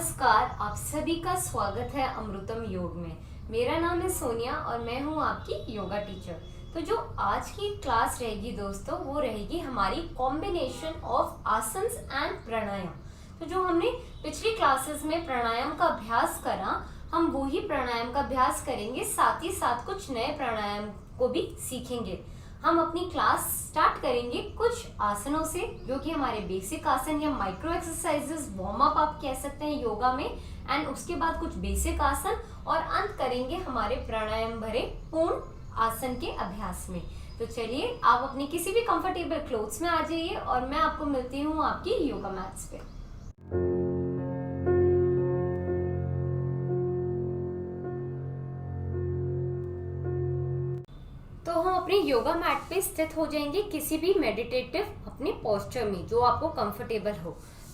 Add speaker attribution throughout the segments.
Speaker 1: नमस्कार, आप सभी का स्वागत है अमृतम योग में। मेरा नाम है सोनिया और मैं हूँ आपकी योगा टीचर। तो जो आज की क्लास रहेगी दोस्तों, वो रहेगी हमारी कॉम्बिनेशन ऑफ आसन्स एंड प्राणायाम। तो जो हमने पिछली क्लासेस में प्राणायाम का अभ्यास करा, हम वो ही प्राणायाम का अभ्यास करेंगे, साथ ही साथ कुछ नए प्राणायाम को भी सीखेंगे। हम अपनी क्लास स्टार्ट करेंगे कुछ आसनों से, जो कि हमारे बेसिक आसन या माइक्रो एक्सरसाइजेस, वार्म अप आप कह सकते हैं योगा में, एंड उसके बाद कुछ बेसिक आसन और अंत करेंगे हमारे प्राणायाम भरे पूर्ण आसन के अभ्यास में। तो चलिए, आप अपनी किसी भी कंफर्टेबल क्लोथ्स में आ जाइए और मैं आपको मिलती हूँ आपकी योगा मैट्स पे। तो हम अपने योगा मैट पे स्थित हो जाएंगे किसी भी मेडिटेटिव अपने पोस्चर में जो आपको कंफर्टेबल हो।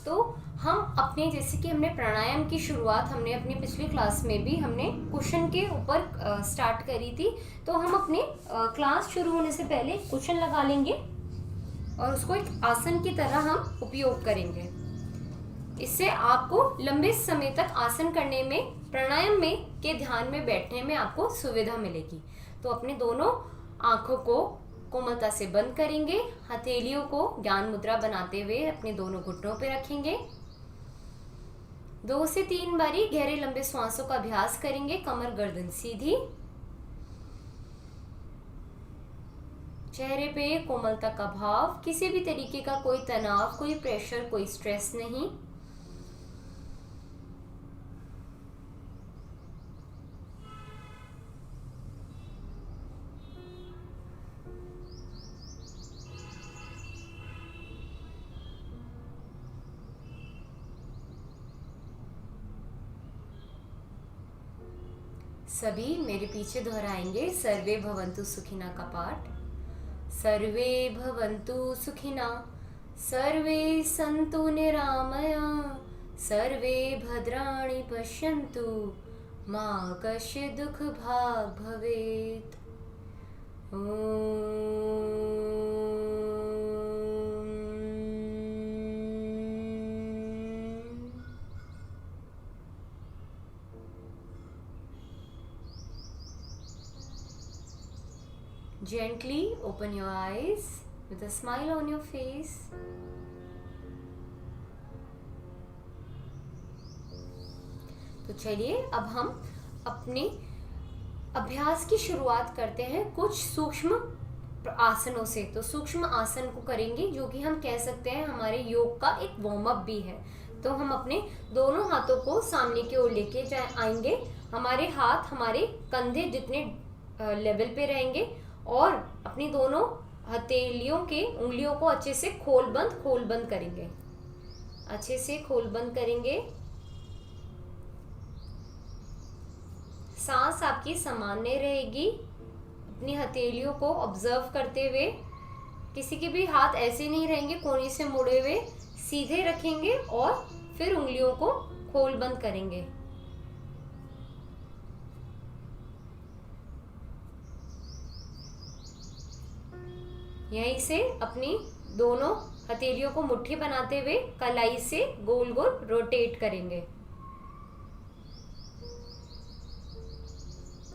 Speaker 1: तो हम अपने, जैसे कि हमने प्राणायाम की शुरुआत हमने अपनी पिछली क्लास में भी हमने कुशन के ऊपर स्टार्ट करी थी। तो हम अपने क्लास शुरू होने से पहले कुशन लगा लेंगे और उसको एक आसन की तरह हम उपयोग करेंगे। इससे आपको लंबे समय तक आसन करने में, प्राणायाम में के ध्यान में बैठने में आपको सुविधा मिलेगी। तो अपने दोनों आंखों को कोमलता से बंद करेंगे, हथेलियों को ज्ञान मुद्रा बनाते हुए अपने दोनों घुटनों पे रखेंगे। 2 से 3 बारी गहरे लंबे श्वासों का अभ्यास करेंगे, कमर गर्दन सीधी, चेहरे पे कोमलता का भाव, किसी भी तरीके का कोई तनाव, कोई प्रेशर, कोई स्ट्रेस नहीं। सभी मेरे पीछे दोहराएंगे सर्वे भवन्तु सुखिना का पाठ। सर्वे भवन्तु सुखिना, सर्वे सन्तु निरामया, सर्वे भद्राणि पश्यन्तु, मा कश्चित् दुःख भाग् भवेत्। Gently open your eyes with a smile on your face. तो चलिए, अब हम अपने अभ्यास की शुरुआत करते हैं कुछ सूक्ष्म आसनों से। तो सूक्ष्म आसन को करेंगे, जो कि हम कह सकते हैं हमारे योग का एक वार्म अप भी है। तो हम अपने दोनों हाथों को सामने की ओर लेके आएंगे। हमारे हाथ हमारे कंधे जितने लेवल पे रहेंगे और अपनी दोनों हथेलियों के उंगलियों को अच्छे से खोल बंद करेंगे। अच्छे से खोल बंद करेंगे। सांस आपकी सामान्य रहेगी। अपनी हथेलियों को ऑब्जर्व करते हुए, किसी के भी हाथ ऐसे नहीं रहेंगे कोने से मुड़े हुए, सीधे रखेंगे और फिर उंगलियों को खोल बंद करेंगे। यहीं से अपनी दोनों हथेलियों को मुट्ठी बनाते हुए कलाई से गोल गोल रोटेट करेंगे।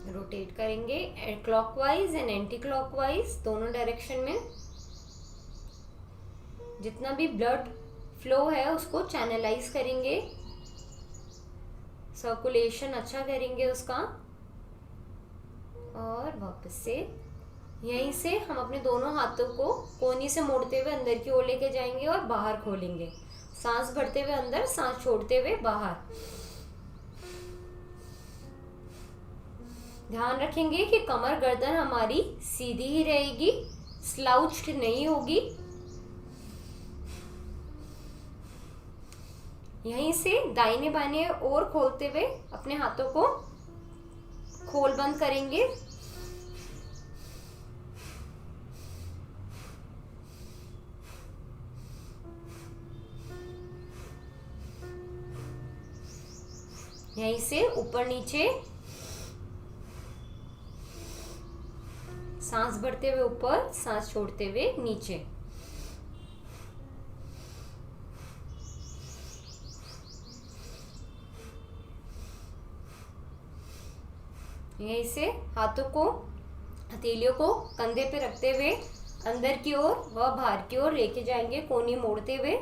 Speaker 1: रोटेट करेंगे क्लॉकवाइज एंड एंटी क्लॉकवाइज, दोनों डायरेक्शन में। जितना भी ब्लड फ्लो है उसको चैनलाइज करेंगे, सर्कुलेशन अच्छा करेंगे उसका। और वापस से यहीं से हम अपने दोनों हाथों को कोनी से मोड़ते हुए अंदर की ओर लेके जाएंगे और बाहर खोलेंगे। सांस भरते हुए अंदर, सांस छोड़ते हुए बाहर। ध्यान रखेंगे कि कमर गर्दन हमारी सीधी ही रहेगी, स्लाउच्ड नहीं होगी। यहीं से दाहिने बाएं ओर खोलते हुए अपने हाथों को खोल बंद करेंगे। यहीं से ऊपर नीचे, सांस भरते हुए ऊपर, सांस छोड़ते हुए नीचे। यहीं से हाथों को, हथेलियों को कंधे पे रखते हुए अंदर की ओर व बाहर की ओर लेके जाएंगे, कोहनी मोड़ते हुए।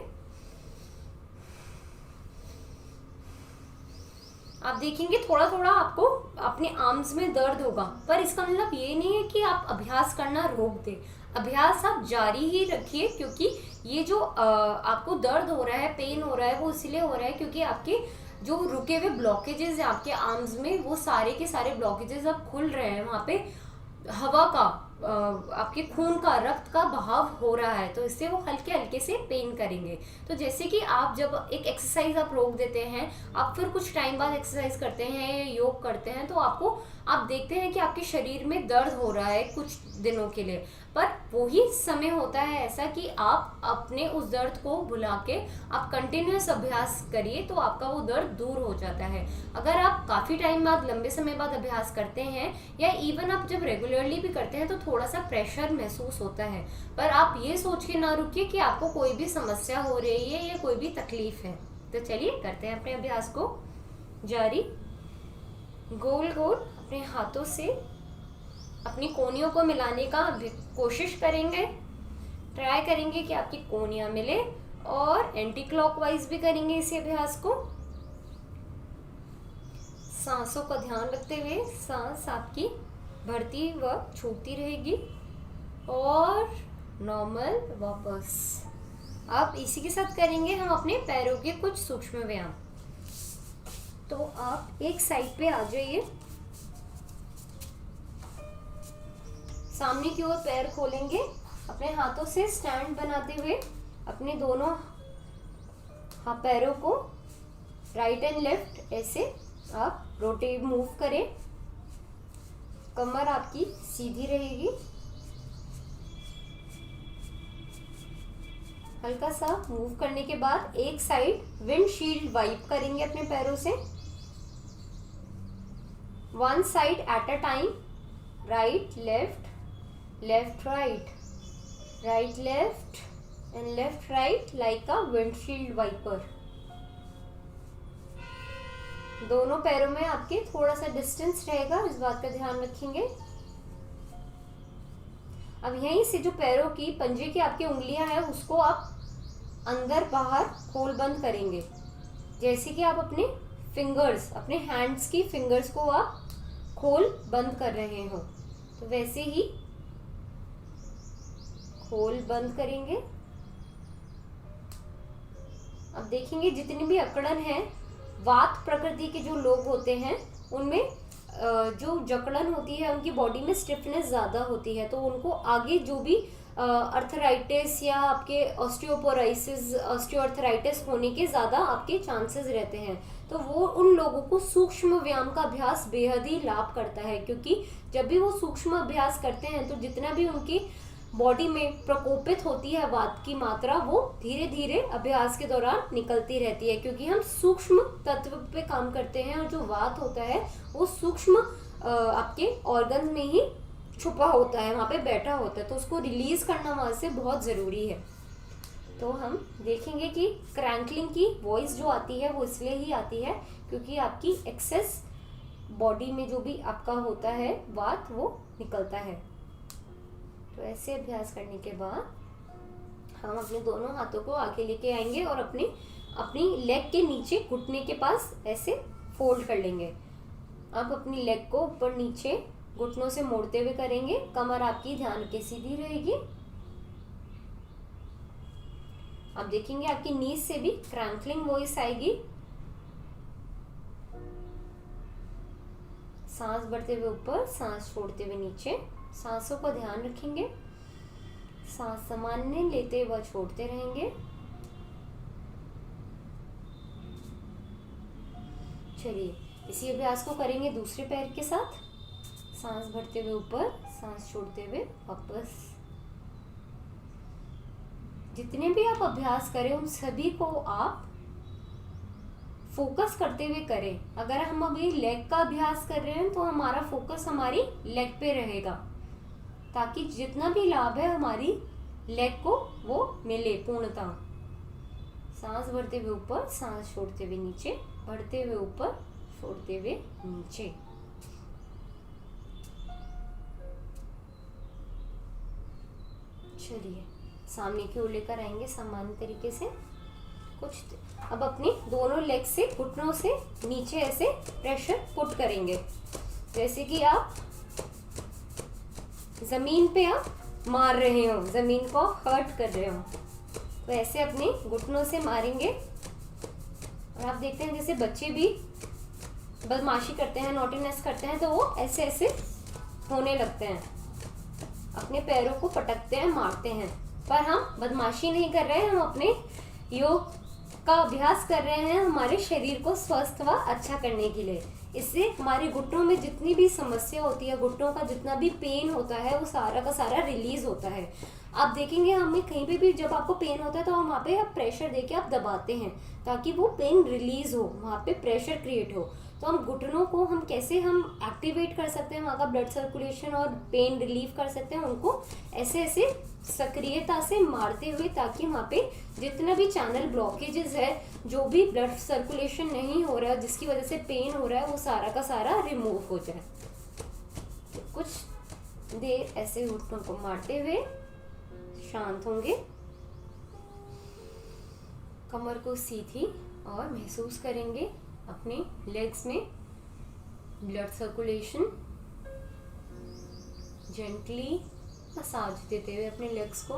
Speaker 1: आप देखेंगे थोड़ा थोड़ा आपको अपने आर्म्स में दर्द होगा, पर इसका मतलब ये नहीं है कि आप अभ्यास करना रोक दें। अभ्यास आप जारी ही रखिए, क्योंकि ये जो आपको दर्द हो रहा है, पेन हो रहा है, वो इसलिए हो रहा है क्योंकि आपके जो रुके हुए ब्लॉकेजेस है आपके आर्म्स में, वो सारे के सारे ब्लॉकेजेस अब खुल रहे हैं। वहाँ पे हवा का, आपके खून का, रक्त का बहाव हो रहा है, तो इससे वो हल्के हल्के से पेन करेंगे। तो जैसे कि आप जब एक एक्सरसाइज आप रोक देते हैं, आप फिर कुछ टाइम बाद एक्सरसाइज करते हैं, योग करते हैं, तो आपको आप देखते हैं कि आपके शरीर में दर्द हो रहा है कुछ दिनों के लिए, पर वही समय होता है ऐसा कि आप अपने उस दर्द को भुला के आप कंटिन्यूअस अभ्यास करिए, तो आपका वो दर्द दूर हो जाता है। अगर आप काफ़ी टाइम बाद, लंबे समय बाद अभ्यास करते हैं, या इवन आप जब रेगुलरली भी करते हैं, तो थोड़ा सा प्रेशर महसूस होता है, पर आप ये सोच के ना रुकिए कि आपको कोई भी समस्या हो रही है या कोई भी तकलीफ है। तो चलिए करते हैं अपने अभ्यास को जारी। गोल गोल अपने हाथों से अपनी कोहनियों को मिलाने का कोशिश करेंगे, ट्राई करेंगे कि आपकी कोहनियां मिले, और एंटी क्लॉकवाइज भी करेंगे इसी अभ्यास को। सांसों का ध्यान रखते हुए सांस आपकी बढ़ती व छूटती रहेगी, और नॉर्मल वापस। अब इसी के साथ करेंगे हम अपने पैरों के कुछ सूक्ष्म व्यायाम। तो आप एक साइड पे आ जाइए, सामने की ओर पैर खोलेंगे, अपने हाथों से स्टैंड बनाते हुए अपने दोनों पैरों को राइट एंड लेफ्ट ऐसे आप रोटेट मूव करें। कमर आपकी सीधी रहेगी। हल्का सा मूव करने के बाद एक साइड विंडशील्ड वाइप करेंगे अपने पैरों से, one side at a time, right left, left right, right left and left right like a windshield wiper। दोनों पैरों में आपके थोड़ा सा डिस्टेंस रहेगा, इस बात का ध्यान रखेंगे। अब यहीं से जो पैरों की, पंजे की आपकी उंगलियां हैं, उसको आप अंदर बाहर खोल बंद करेंगे, जैसे कि आप अपने फिंगर्स, अपने हैंड्स की फिंगर्स को आप खोल बंद कर रहे हो, तो वैसे ही खोल बंद करेंगे। अब देखेंगे जितनी भी अकड़न है, वात प्रकृति के जो लोग होते हैं, उनमें जो जकड़न होती है, उनकी बॉडी में स्टिफनेस ज़्यादा होती है, तो उनको आगे जो भी अर्थराइटिस या आपके ऑस्टियोपोरोसिस, ऑस्टियोआर्थराइटिस होने के ज़्यादा आपके चांसेस रहते हैं। तो वो उन लोगों को सूक्ष्म व्यायाम का अभ्यास बेहद ही लाभ करता है, क्योंकि जब भी वो सूक्ष्म अभ्यास करते हैं, तो जितना भी उनकी बॉडी में प्रकोपित होती है वात की मात्रा, वो धीरे धीरे अभ्यास के दौरान निकलती रहती है, क्योंकि हम सूक्ष्म तत्व पे काम करते हैं, और जो वात होता है वो सूक्ष्म आपके ऑर्गन में ही छुपा होता है, वहाँ पे बैठा होता है, तो उसको रिलीज करना वहाँ से बहुत ज़रूरी है। तो हम देखेंगे कि क्रैंकलिंग की वॉइस जो आती है, वो इसलिए ही आती है क्योंकि आपकी एक्सेस बॉडी में जो भी आपका होता है वात, वो निकलता है। तो ऐसे अभ्यास करने के बाद हम अपने दोनों हाथों को आगे लेके आएंगे और अपनी लेग के नीचे घुटने के पास ऐसे फोल्ड कर लेंगे। अब अपनी लेग को ऊपर नीचे घुटनों से मोड़ते हुए करेंगे। कमर आपकी ध्यान के सीधी रहेगी। अब देखेंगे आपकी नीज से भी क्रैंकलिंग वॉइस आएगी। सांस बढ़ते हुए ऊपर, सांस छोड़ते हुए नीचे। सांसों का ध्यान रखेंगे। सांस सामान्य लेते व छोड़ते रहेंगे। चलिए इसी अभ्यास को करेंगे दूसरे पैर के साथ। सांस भरते हुए ऊपर, सांस छोड़ते हुए वापस। जितने भी आप अभ्यास करें उन सभी को आप फोकस करते हुए करें। अगर हम अभी लेग का अभ्यास कर रहे हैं तो हमारा फोकस हमारी लेग पे रहेगा, ताकि जितना भी लाभ है हमारी लेग को वो मिले पूर्णतः। सांस भरते हुए ऊपर, सांस छोड़ते हुए नीचे, बढ़ते हुए ऊपर, छोड़ते हुए नीचे। चलिए सामने की ओर लेकर आएंगे सामान्य तरीके से कुछ। अब अपने दोनों लेग से घुटनों से नीचे ऐसे प्रेशर पुट करेंगे, जैसे कि आप जमीन पे आप मार रहे हो, जमीन को हर्ट कर रहे हो। तो ऐसे अपने घुटनों से मारेंगे। और आप देखते हैं जैसे बच्चे भी बदमाशी करते हैं, नॉटीनेस करते हैं, तो वो ऐसे ऐसे होने लगते हैं, अपने पैरों को पटकते हैं, मारते हैं। पर हम बदमाशी नहीं कर रहे हैं, हम अपने योग का अभ्यास कर रहे हैं हमारे शरीर को स्वस्थ व अच्छा करने के लिए। इससे हमारे घुटनों में जितनी भी समस्या होती है, घुटनों का जितना भी पेन होता है, वो सारा का सारा रिलीज होता है। आप देखेंगे हमें कहीं पे भी जब आपको पेन होता है तो हम वहाँ पे आप प्रेशर देके आप दबाते हैं ताकि वो पेन रिलीज हो, वहाँ पे प्रेशर क्रिएट हो। तो हम घुटनों को हम कैसे हम एक्टिवेट कर सकते हैं, वहाँ का ब्लड सर्कुलेशन और पेन रिलीव कर सकते हैं, उनको ऐसे ऐसे सक्रियता से मारते हुए, ताकि वहाँ पे जितना भी चैनल ब्लॉकेजेस है, जो भी ब्लड सर्कुलेशन नहीं हो रहा है, जिसकी वजह से पेन हो रहा है, वो सारा का सारा रिमूव हो जाए। तो कुछ देर ऐसे घुटनों को मारते हुए शांत होंगे, कमर को सीधी और महसूस करेंगे अपने लेग्स में ब्लड सर्कुलेशन। जेंटली मसाज देते हुए अपने लेग्स को।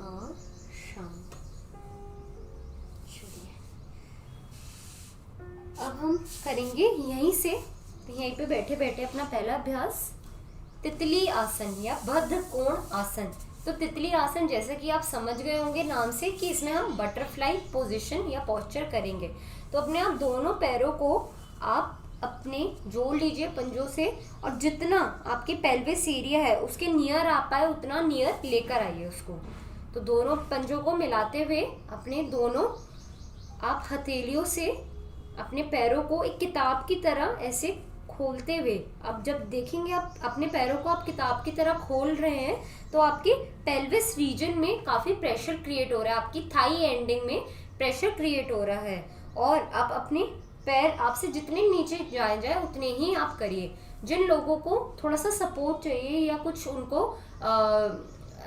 Speaker 1: और शांत। चलिए अब हम करेंगे यहीं से, यहीं पे बैठे बैठे अपना पहला अभ्यास तितली आसन या बद्ध कोण आसन। तो तितली आसन जैसे कि आप समझ गए होंगे नाम से कि इसमें हम बटरफ्लाई पोजीशन या पोस्चर करेंगे। तो अपने आप दोनों पैरों को आप अपने जोड़ लीजिए पंजों से, और जितना आपके पेल्विस एरिया है उसके नियर आ पाए उतना नियर लेकर आइए उसको। तो दोनों पंजों को मिलाते हुए अपने दोनों आप हथेलियों से अपने पैरों को एक किताब की तरह ऐसे खोलते हुए, अब जब देखेंगे आप अपने पैरों को आप किताब की तरह खोल रहे हैं तो आपके पेल्विस रीजन में काफी प्रेशर क्रिएट हो रहा है, आपकी थाई एंडिंग में प्रेशर क्रिएट हो रहा है। और आप अपने पैर आपसे जितने नीचे जाए उतने ही आप करिए। जिन लोगों को थोड़ा सा सपोर्ट चाहिए या कुछ उनको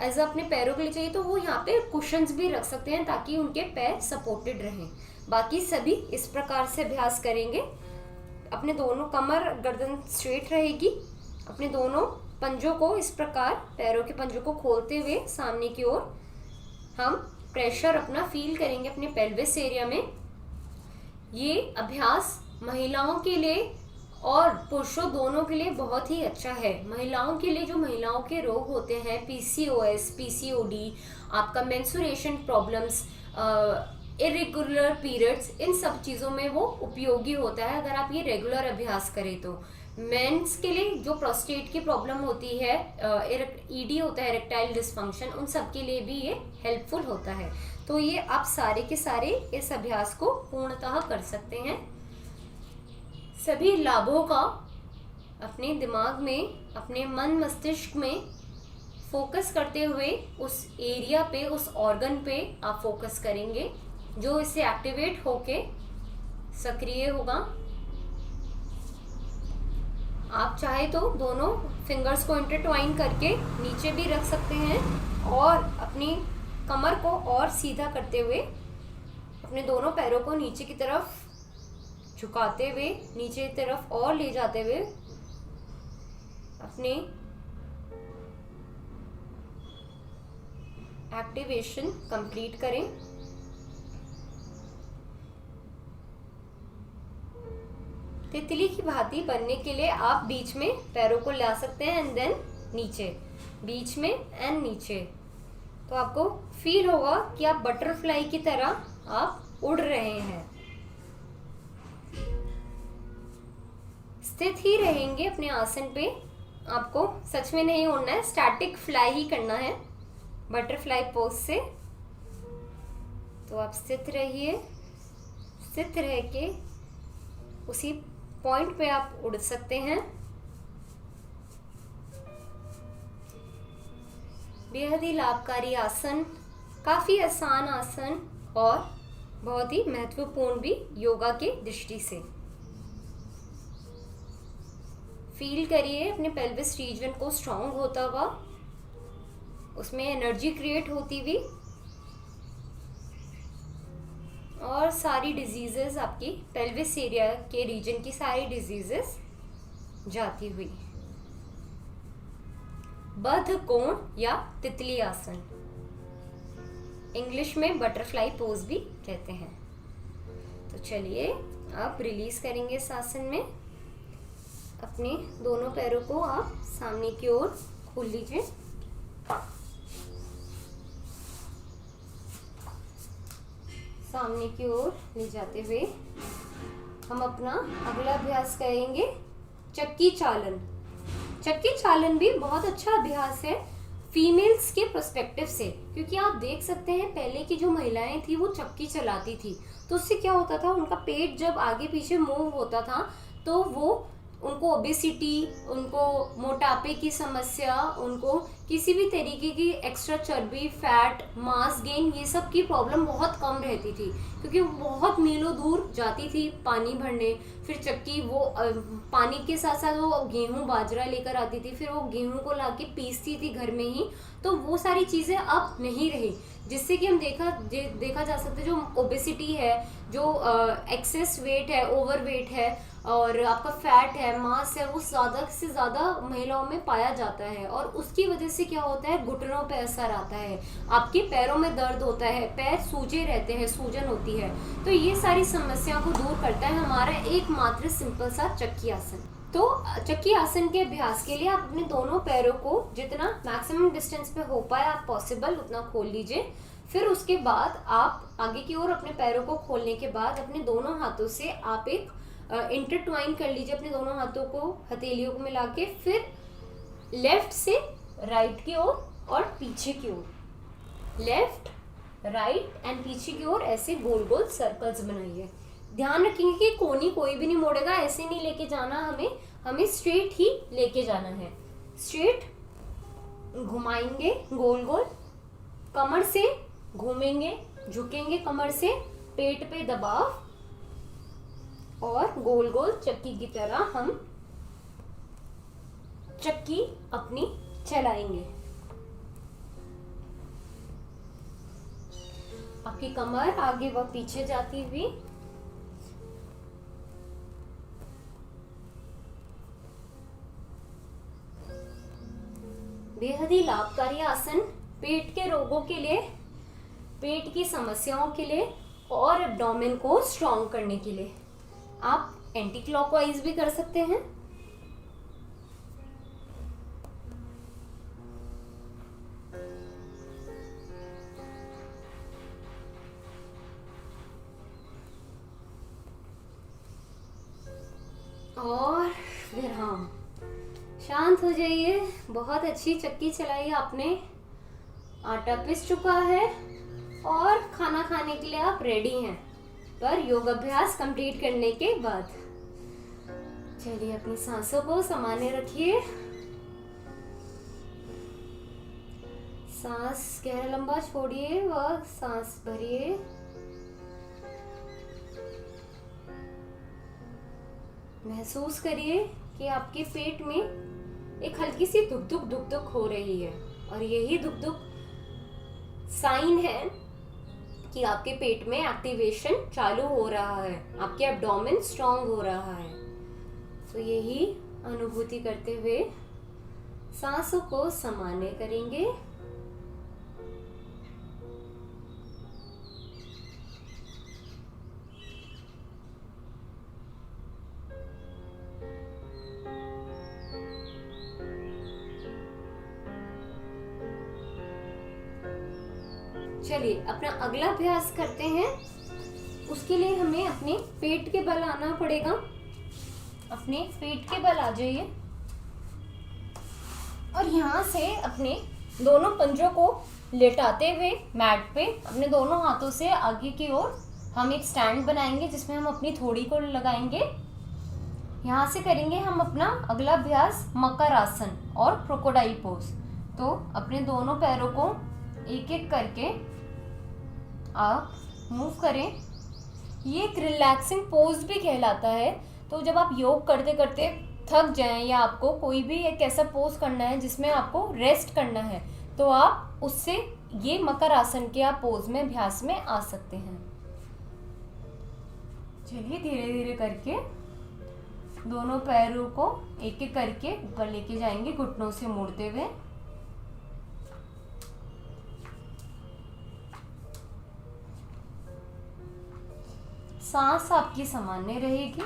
Speaker 1: एज अपने पैरों के लिए चाहिए, तो वो यहाँ पे कुशन्स भी रख सकते हैं ताकि उनके पैर सपोर्टेड रहें। बाकी सभी इस प्रकार से अभ्यास करेंगे। अपने दोनों कमर गर्दन स्ट्रेट रहेगी। अपने दोनों पंजों को इस प्रकार पैरों के पंजों को खोलते हुए सामने की ओर हम प्रेशर अपना फील करेंगे अपने पेल्विस एरिया में। ये अभ्यास महिलाओं के लिए और पुरुषों दोनों के लिए बहुत ही अच्छा है। महिलाओं के लिए, जो महिलाओं के रोग होते हैं, पीसीओएस, पीसीओडी, आपका मेंस्ट्रुएशन प्रॉब्लम्स, इरेगुलर पीरियड्स, इन सब चीज़ों में वो उपयोगी होता है अगर आप ये रेगुलर अभ्यास करें। तो मेंस के लिए जो प्रोस्टेट की प्रॉब्लम होती है, ईडी होता है, इरेक्टाइल डिस्फंक्शन, उन सब के लिए भी ये हेल्पफुल होता है। तो ये आप सारे के सारे इस अभ्यास को पूर्णतः कर सकते हैं। सभी लाभों का अपने दिमाग में, अपने मन मस्तिष्क में फोकस करते हुए उस एरिया पे, उस ऑर्गन पे आप फोकस करेंगे जो इससे एक्टिवेट होके सक्रिय होगा। आप चाहे तो दोनों फिंगर्स को इंटरट्वाइन करके नीचे भी रख सकते हैं और अपनी कमर को और सीधा करते हुए अपने दोनों पैरों को नीचे की तरफ झुकाते हुए, नीचे की तरफ और ले जाते हुए अपने एक्टिवेशन कंप्लीट करें। तितली की भांति बनने के लिए आप बीच में पैरों को ला सकते हैं एंड देन नीचे, बीच में एंड नीचे। तो आपको फील होगा कि आप बटरफ्लाई की तरह आप उड़ रहे हैं। स्थित ही रहेंगे अपने आसन पे। आपको सच में नहीं उड़ना है, स्टैटिक फ्लाई ही करना है बटरफ्लाई पोज से। तो आप स्थित रहिए, स्थित रह के उसी पॉइंट पे आप उड़ सकते हैं। बेहद ही लाभकारी आसन, काफी आसान आसन और बहुत ही महत्वपूर्ण भी योगा के दृष्टि से। फील करिए अपने पेल्विस रीजन को स्ट्रॉन्ग होता हुआ, उसमें एनर्जी क्रिएट होती हुई, और सारी डिजीजेस आपकी पेल्विस एरिया के रीजन की सारी डिजीजेस जाती हुई। बद्ध कोण या तितली आसन, इंग्लिश में बटरफ्लाई पोज भी कहते हैं। तो चलिए आप रिलीज करेंगे इस आसन में। अपने दोनों पैरों को आप सामने की ओर खोल लीजिए। सामने की ओर ले जाते हुए हम अपना अगला अभ्यास करेंगे चक्की चालन। चक्की चालन भी बहुत अच्छा अभ्यास है फीमेल्स के पर्सपेक्टिव से, क्योंकि आप देख सकते हैं पहले की जो महिलाएं थी वो चक्की चलाती थी, तो उससे क्या होता था, उनका पेट जब आगे पीछे मूव होता था तो वो उनको ओबेसिटी, उनको मोटापे की समस्या, उनको किसी भी तरीके की एक्स्ट्रा चर्बी, फैट, मास गेन, ये सब की प्रॉब्लम बहुत कम रहती थी, क्योंकि वो बहुत मीलों दूर जाती थी पानी भरने। फिर चक्की वो पानी के साथ साथ वो गेहूं बाजरा लेकर आती थी, फिर वो गेहूं को लाके पीसती थी घर में ही। तो वो सारी चीज़ें अब नहीं रही, जिससे कि हम देखा जा सकता है जो ओबेसिटी है, जो एक्सेस वेट है, ओवर वेट है, और आपका फैट है, मास है, वो ज़्यादा से ज़्यादा महिलाओं में पाया जाता है। और उसकी वजह से क्या होता है, घुटनों पे असर आता है, आपके पैरों में दर्द होता है, पैर सूजे रहते हैं, सूजन होती है। तो ये सारी समस्या को दूर करता है हमारा एकमात्र सिंपल सा चक्की आसन। तो चक्की आसन के अभ्यास के लिए आप अपने दोनों पैरों को जितना मैक्सिमम डिस्टेंस पे हो पाए आप पॉसिबल उतना खोल लीजिए। फिर उसके बाद आप आगे की ओर अपने पैरों को खोलने के बाद अपने दोनों हाथों से आप एक इंटरट्वाइन कर लीजिए अपने दोनों हाथों को, हथेलियों को मिला के। फिर लेफ्ट से राइट की ओर और पीछे की ओर, लेफ्ट राइट एंड पीछे की ओर ऐसे गोल गोल सर्कल्स बनाइए। ध्यान रखेंगे कि कोनी कोई भी नहीं मोड़ेगा, ऐसे नहीं लेके जाना, हमें स्ट्रेट ही लेके जाना है। स्ट्रेट घुमाएंगे गोल गोल, कमर से घूमेंगे, झुकेंगे कमर से, पेट पे दबाव, और गोल गोल चक्की की तरह हम चक्की अपनी चलाएंगे। आपकी कमर आगे व पीछे जाती हुई, बेहद ही लाभकारी आसन पेट के रोगों के लिए, पेट की समस्याओं के लिए और एब्डोमेन को स्ट्रॉन्ग करने के लिए। आप एंटी क्लॉकवाइज भी कर सकते हैं। और फिर हम शांत हो जाइए। बहुत अच्छी चक्की चलाई आपने, आटा पिस चुका है और खाना खाने के लिए आप रेडी हैं, पर योग अभ्यास कंप्लीट करने के बाद। चलिए अपनी सांसों को सामान्य रखिए, सांस गहरा लंबा छोड़िए व सांस भरिए। महसूस करिए कि आपके पेट में एक हल्की सी दुख दुख हो रही है, और यही दुख साइन है कि आपके पेट में एक्टिवेशन चालू हो रहा है, आपके एब्डोमेन स्ट्रॉन्ग हो रहा है। तो यही अनुभूति करते हुए सांसों को सामान्य करेंगे। चलिए अपना अगला अभ्यास करते हैं। उसके लिए हमें अपने पेट के बल आना पड़ेगा। अपने पेट के बल आ जाइए और यहाँ से अपने दोनों पंजों को लेटाते हुए मैट पे अपने दोनों हाथों से आगे की ओर हम एक स्टैंड बनाएंगे, जिसमें हम अपनी थोड़ी को लगाएंगे। यहाँ से करेंगे हम अपना अगला अभ्यास मकर आसन और क्रोकोडाइल पोज। तो अपने दोनों पैरों को एक एक करके आप मूव करें। ये एक रिलैक्सिंग पोज भी कहलाता है। तो जब आप योग करते करते थक जाएं या आपको कोई भी एक ऐसा पोज करना है जिसमें आपको रेस्ट करना है, तो आप उससे ये मकर आसन के आप पोज में अभ्यास में आ सकते हैं। चलिए धीरे धीरे करके दोनों पैरों को एक एक करके ऊपर लेके जाएंगे, घुटनों से मोड़ते हुए। सांस आपकी सामान्य रहेगी।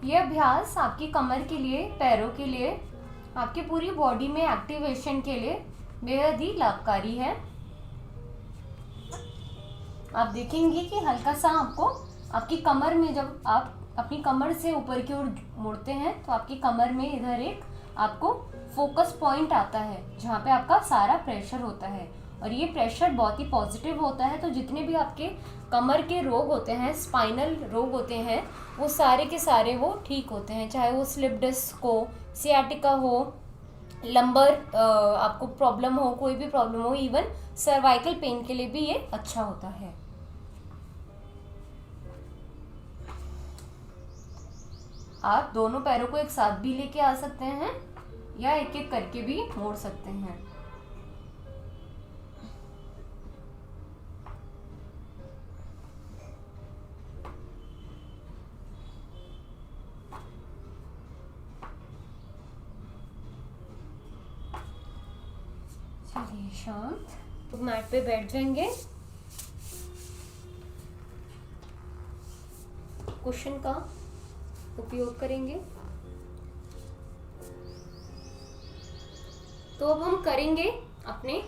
Speaker 1: यह अभ्यास आपकी कमर के लिए, पैरों के लिए, आपकी पूरी बॉडी में एक्टिवेशन के लिए बेहद ही लाभकारी है। आप देखेंगे कि हल्का सा आपको आपकी कमर में, जब आप अपनी कमर से ऊपर की ओर मुड़ते हैं तो आपकी कमर में इधर एक आपको फोकस पॉइंट आता है जहाँ पे आपका सारा प्रेशर होता है, और ये प्रेशर बहुत ही पॉजिटिव होता है। तो जितने भी आपके कमर के रोग होते हैं, स्पाइनल रोग होते हैं, वो सारे के सारे वो ठीक होते हैं, चाहे वो स्लिप डिस्क हो, सियाटिका हो, लंबर आपको प्रॉब्लम हो, कोई भी प्रॉब्लम हो, इवन सर्वाइकल पेन के लिए भी ये अच्छा होता है। आप दोनों पैरों को एक साथ भी लेके आ सकते हैं या एक एक करके भी मोड़ सकते हैं। चलिए शांत, तो मैट पे बैठ जाएंगे। कुशन का उपयोग करेंगे। तो अब हम करेंगे अपने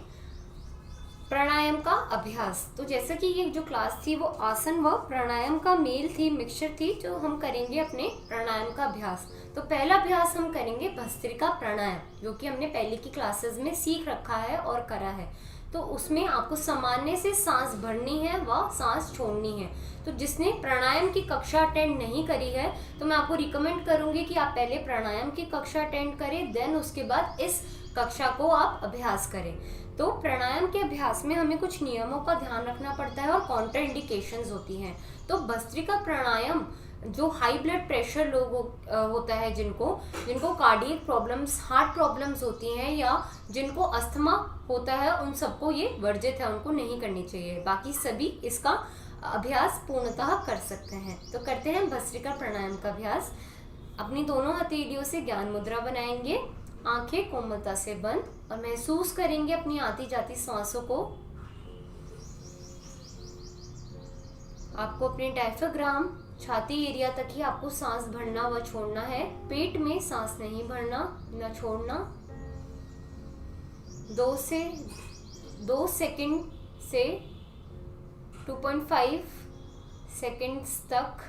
Speaker 1: प्राणायाम का अभ्यास। तो जैसा कि ये जो क्लास थी वो आसन व प्राणायाम का मेल थी, मिक्सचर थी, जो हम करेंगे अपने प्राणायाम का अभ्यास। तो पहला अभ्यास हम करेंगे भस्त्रिका प्राणायाम, जो कि हमने पहले की क्लासेस में सीख रखा है और करा है। तो उसमें आपको सामान्य से सांस भरनी है व सांस छोड़नी है। तो जिसने प्राणायाम की कक्षा अटेंड नहीं करी है, तो मैं आपको रिकमेंड करूंगी कि आप पहले प्राणायाम की कक्षा अटेंड करें, देन उसके बाद इस कक्षा को आप अभ्यास करें। तो प्राणायाम के अभ्यास में हमें कुछ नियमों का ध्यान रखना पड़ता है और काउंटर इंडिकेशंस होती हैं। तो भस्त्रिका प्राणायाम जो हाई ब्लड प्रेशर लोग होता है, जिनको कार्डियक प्रॉब्लम्स, हार्ट प्रॉब्लम्स होती हैं, या जिनको अस्थमा होता है, उन सबको ये वर्जित है, उनको नहीं करनी चाहिए। बाकी सभी इसका अभ्यास पूर्णतः कर सकते हैं। तो करते हैं भस्त्रिका प्राणायाम का अभ्यास। अपनी दोनों हथेलियों से ज्ञान मुद्रा बनाएंगे, आंखें कोमलता से बंद, और महसूस करेंगे अपनी आती जाती सांसों को। आपको अपने डायफ्राग्राम, छाती एरिया तक ही आपको सांस भरना व छोड़ना है। पेट में सांस नहीं भरना न छोड़ना। 2 सेकंड से 2.5 सेकंड्स तक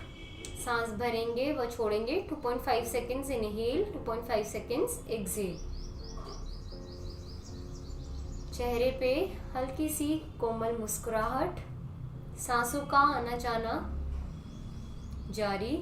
Speaker 1: सांस भरेंगे व छोड़ेंगे। 2.5 सेकंड्स इनहेल, 2.5 सेकंड्स एक्सहेल। चेहरे पे हल्की सी कोमल मुस्कुराहट, सांसों का आना जाना जारी।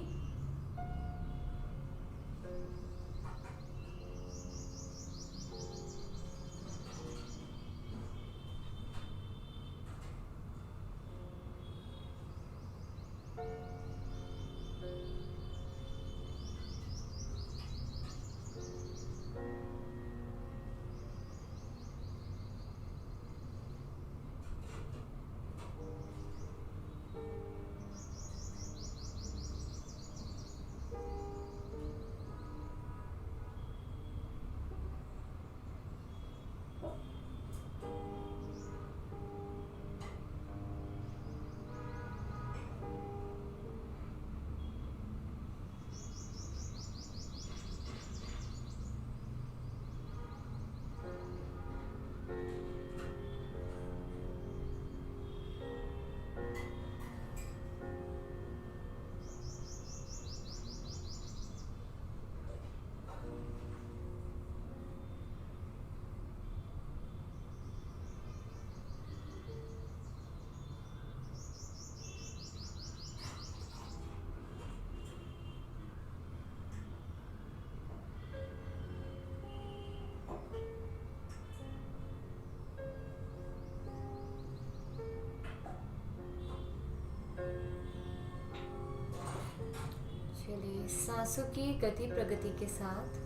Speaker 1: सांसों की गति प्रगति के साथ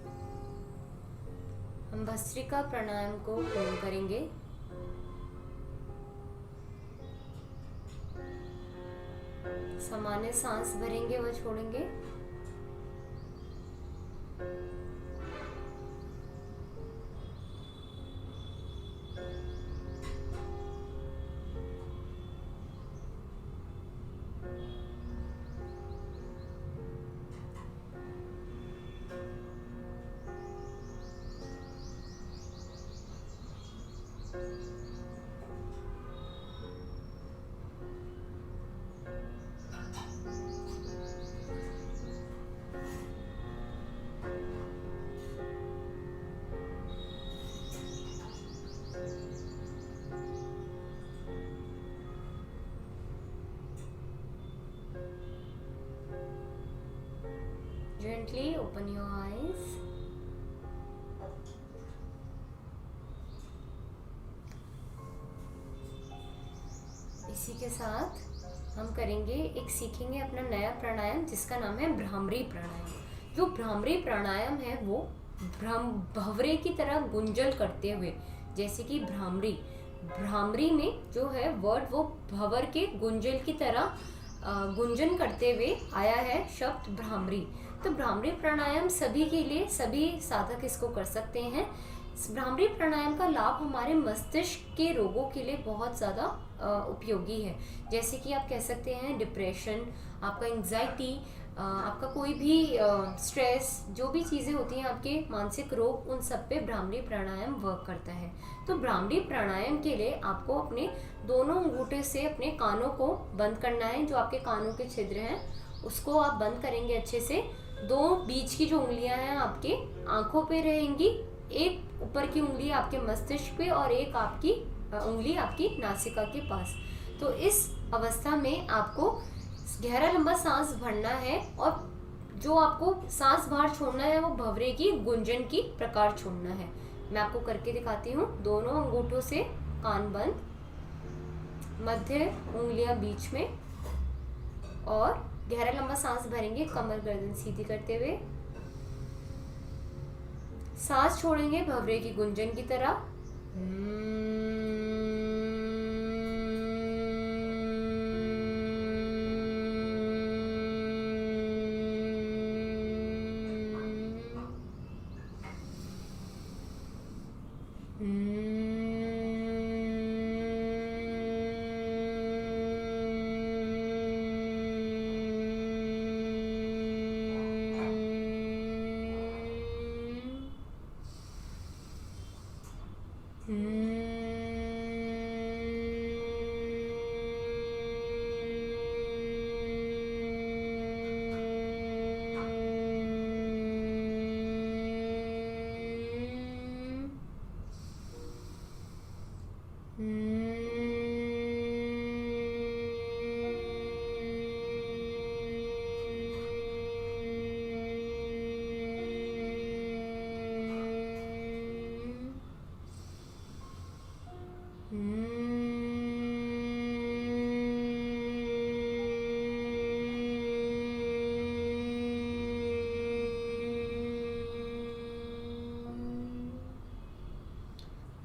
Speaker 1: हम भस्त्रिका प्राणायाम को पूर्ण करेंगे। सामान्य सांस भरेंगे व छोड़ेंगे। Gently open your eyes. इसी के साथ हम करेंगे सीखेंगे अपना नया प्राणायाम जिसका नाम है भ्रामरी प्राणायाम। जो भ्रामरी प्राणायाम है वो भंवरे की तरह गुंजल करते हुए, जैसे कि भ्रामरी में जो है वर्ड वो भंवर के गुंजल की तरह गुंजन करते हुए आया है शब्द भ्रामरी। तो भ्रामरी प्राणायाम सभी के लिए, सभी साधक इसको कर सकते हैं। भ्रामरी प्राणायाम का लाभ हमारे मस्तिष्क के रोगों के लिए बहुत ज़्यादा उपयोगी है। जैसे कि आप कह सकते हैं डिप्रेशन, आपका एंजाइटी, आपका कोई भी स्ट्रेस, जो भी चीज़ें होती हैं आपके मानसिक रोग, उन सब पे भ्रामरी प्राणायाम वर्क करता है। तो भ्रामरी प्राणायाम के लिए आपको अपने दोनों अंगूठे से अपने कानों को बंद करना है। जो आपके कानों के छिद्र हैं उसको आप बंद करेंगे अच्छे से। दो बीच की जो उंगलियां हैं आपके आंखों पे रहेंगी, एक ऊपर की उंगली आपके मस्तिष्क पे और एक आपकी उंगली आपकी नासिका के पास। तो इस अवस्था में आपको गहरा लंबा सांस भरना है और जो आपको सांस बाहर छोड़ना है वो भंवरे की गुंजन की प्रकार छोड़ना है। मैं आपको करके दिखाती हूँ। दोनों अंगूठों से कान बंद, मध्य उंगलियां बीच में, और गहरा लंबा सांस भरेंगे कमर गर्दन सीधी करते हुए। सांस छोड़ेंगे भंवरे की गुंजन की तरह।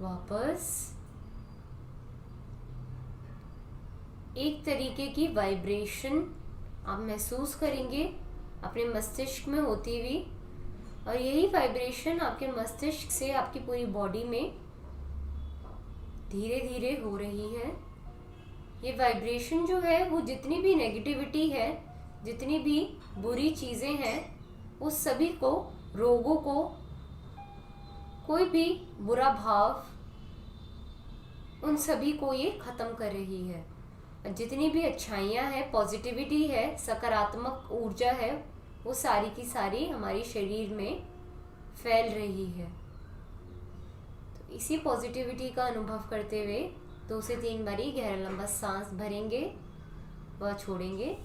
Speaker 1: वापस एक तरीके की वाइब्रेशन आप महसूस करेंगे अपने मस्तिष्क में होती हुई, और यही वाइब्रेशन आपके मस्तिष्क से आपकी पूरी बॉडी में धीरे धीरे हो रही है। ये वाइब्रेशन जो है वो जितनी भी नेगेटिविटी है, जितनी भी बुरी चीज़ें हैं, उस सभी को, रोगों को, कोई भी बुरा भाव, उन सभी को ये ख़त्म कर रही है। जितनी भी अच्छाइयाँ हैं, पॉजिटिविटी है, सकारात्मक ऊर्जा है, वो सारी की सारी हमारी शरीर में फैल रही है। तो इसी पॉजिटिविटी का अनुभव करते हुए 2 से 3 बारी गहरा लंबा सांस भरेंगे व छोड़ेंगे।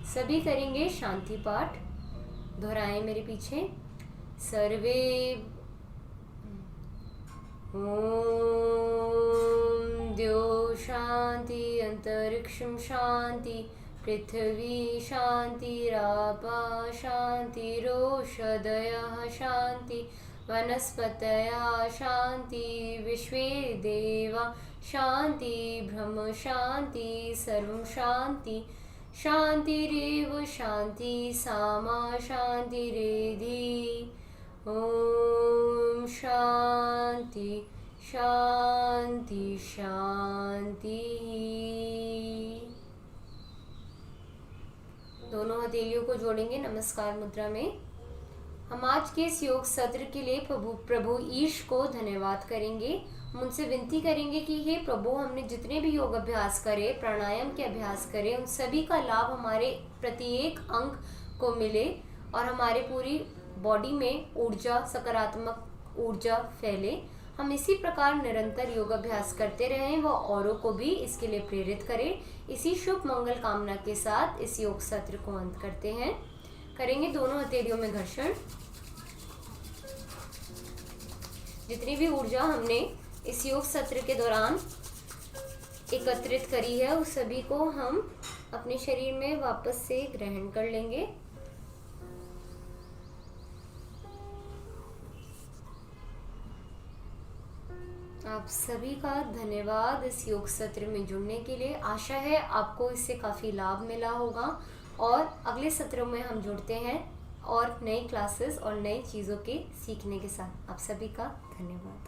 Speaker 1: सभी करेंगे शांति पाठ। दोहराएं मेरे पीछे। सर्वे ओम द्यो शांति, अंतरिक्षं शांति, पृथ्वी शांतिरापा शांतिरोषधयः शांति, वनस्पतयः शांति, विश्वे देवा शांति, ब्रह्म शांति, सर्वं शांति। शांतिरेव शांति, सामा शांतिरेधि। ओम शांति शांति शांति। दोनों हथेलियों को जोड़ेंगे नमस्कार मुद्रा में। हम आज के इस योग सत्र के लिए प्रभु ईश को धन्यवाद करेंगे। हम उनसे विनती करेंगे कि हे प्रभु, हमने जितने भी योग अभ्यास करे, प्राणायाम के अभ्यास करे, उन सभी का लाभ हमारे प्रत्येक अंग को मिले और हमारे पूरी बॉडी में ऊर्जा, सकारात्मक ऊर्जा फैले। हम इसी प्रकार निरंतर योग अभ्यास करते रहें व औरों को भी इसके लिए प्रेरित करें। इसी शुभ मंगल कामना के साथ इस योग सत्र को अंत करते हैं। करेंगे दोनों हथेलियों में घर्षण। जितनी भी ऊर्जा हमने इस योग सत्र के दौरान एकत्रित करी है, उस सभी को हम अपने शरीर में वापस से ग्रहण कर लेंगे। आप सभी का धन्यवाद इस योग सत्र में जुड़ने के लिए। आशा है आपको इससे काफ़ी लाभ मिला होगा और अगले सत्रों में हम जुड़ते हैं और नई क्लासेस और नई चीज़ों के सीखने के साथ। आप सभी का धन्यवाद।